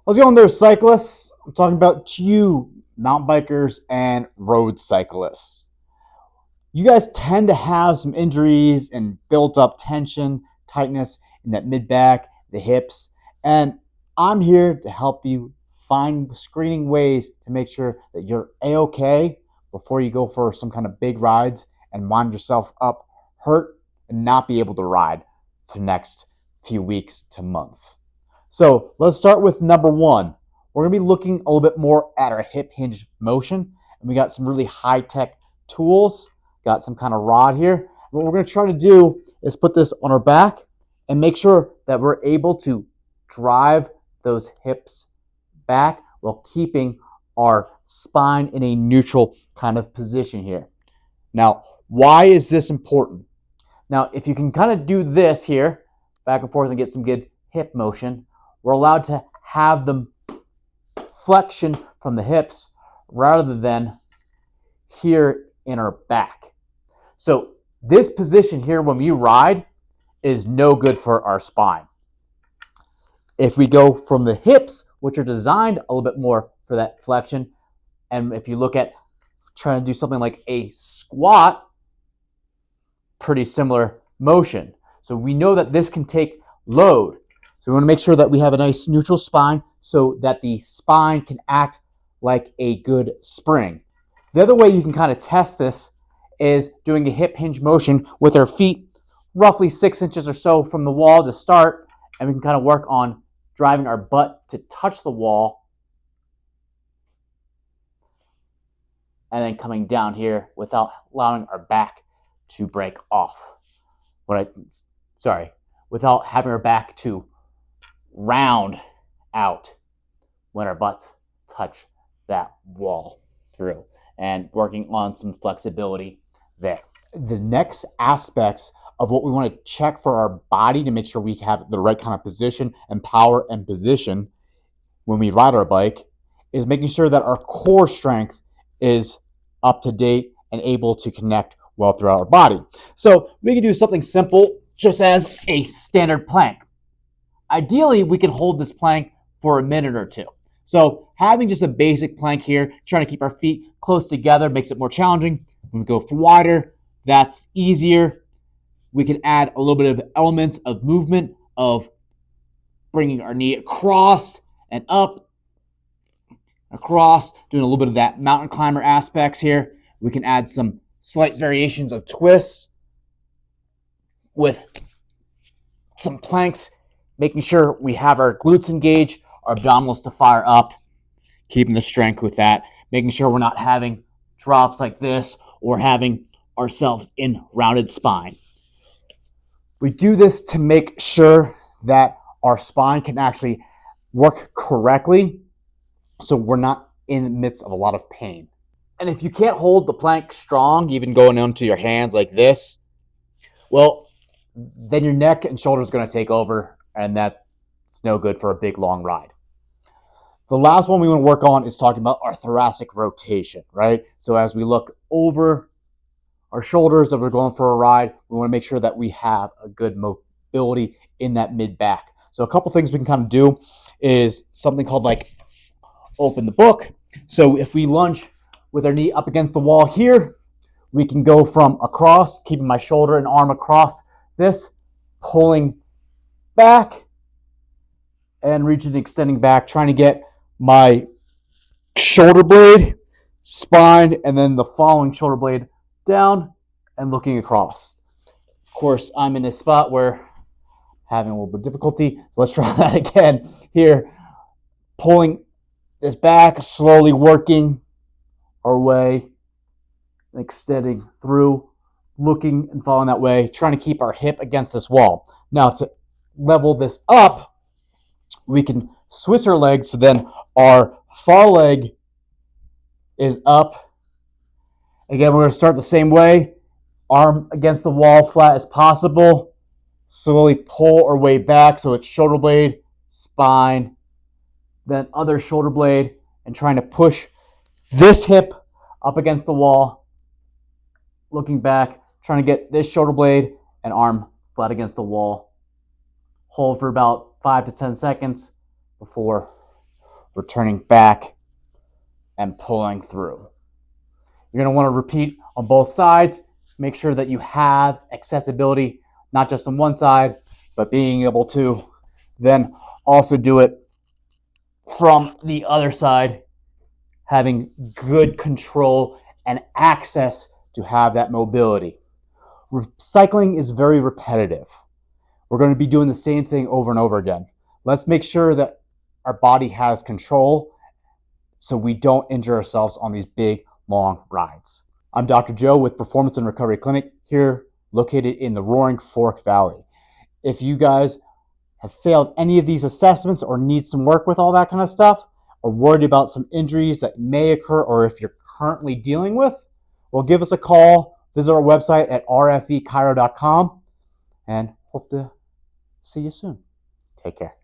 How's it going there, cyclists? I'm talking about to you, mountain bikers and road cyclists. You guys tend to have some injuries and built up tension, tightness in that mid back, the hips, and I'm here to help you find screening ways to make sure that you're a-okay before you go for some kind of big rides and wind yourself up hurt and not be able to ride for the next few weeks to months. So let's start with number one. We're going to be looking a little bit more at our hip hinge motion. And we got some really high-tech tools. Got some kind of rod here. What we're going to try to do is put this on our back and make sure that we're able to drive those hips back while keeping our spine in a neutral kind of position here. Now, why is this important? Now, if you can kind of do this here, back and forth, and get some good hip motion, we're allowed to have the flexion from the hips rather than here in our back. So this position here when we ride is no good for our spine. If we go from the hips, which are designed a little bit more for that flexion, and if you look at trying to do something like a squat, pretty similar motion. So we know that this can take load. So we want to make sure that we have a nice neutral spine so that the spine can act like a good spring. The other way you can kind of test this is doing a hip hinge motion with our feet roughly 6 inches or so from the wall to start, and we can kind of work on driving our butt to touch the wall and then coming down here without allowing our back to break off. Without having our back to round out when our butts touch that wall through, and working on some flexibility there. The next aspects of what we want to check for our body to make sure we have the right kind of position and power and position when we ride our bike is making sure that our core strength is up to date and able to connect well throughout our body. So we can do something simple, just as a standard plank. Ideally, we can hold this plank for a minute or two. So having just a basic plank here, trying to keep our feet close together makes it more challenging. When we go for wider, that's easier. We can add a little bit of elements of movement of bringing our knee across and up, across, doing a little bit of that mountain climber aspects here. We can add some slight variations of twists with some planks, making sure we have our glutes engaged, our abdominals to fire up, keeping the strength with that, making sure we're not having drops like this or having ourselves in rounded spine. We do this to make sure that our spine can actually work correctly so we're not in the midst of a lot of pain. And if you can't hold the plank strong, even going onto your hands like this, well, then your neck and shoulders are going to take over, and that's no good for a big, long ride. The last one we want to work on is talking about our thoracic rotation, right? So as we look over our shoulders that we're going for a ride, we want to make sure that we have a good mobility in that mid-back. So a couple things we can kind of do is something called like open the book. So if we lunge with our knee up against the wall here, we can go from across, keeping my shoulder and arm across this, pulling back and reaching and extending back, trying to get my shoulder blade, spine, and then the following shoulder blade down and looking across. Of course, I'm in a spot where having a little bit of difficulty, so let's try that again here. Pulling this back, slowly working our way, extending through, looking and following that way, trying to keep our hip against this wall. Now, to level this up, we can switch our legs, so then our far leg is up. Again, we're going to start the same way. Arm against the wall, flat as possible. Slowly pull our way back, so it's shoulder blade, spine, then other shoulder blade, and trying to push this hip up against the wall. Looking back, trying to get this shoulder blade and arm flat against the wall. Hold for about 5 to 10 seconds before returning back, and pulling through. You're going to want to repeat on both sides. Make sure that you have accessibility, not just on one side, but being able to then also do it from the other side, having good control and access to have that mobility. Cycling is very repetitive. We're going to be doing the same thing over and over again. Let's make sure that our body has control so we don't injure ourselves on these big, long rides. I'm Dr. Joe with Performance and Recovery Clinic here located in the Roaring Fork Valley. If you guys have failed any of these assessments or need some work with all that kind of stuff, or worried about some injuries that may occur, or if you're currently dealing with, well, give us a call. Visit our website at rfechiro.com and hope to see you soon. Take care.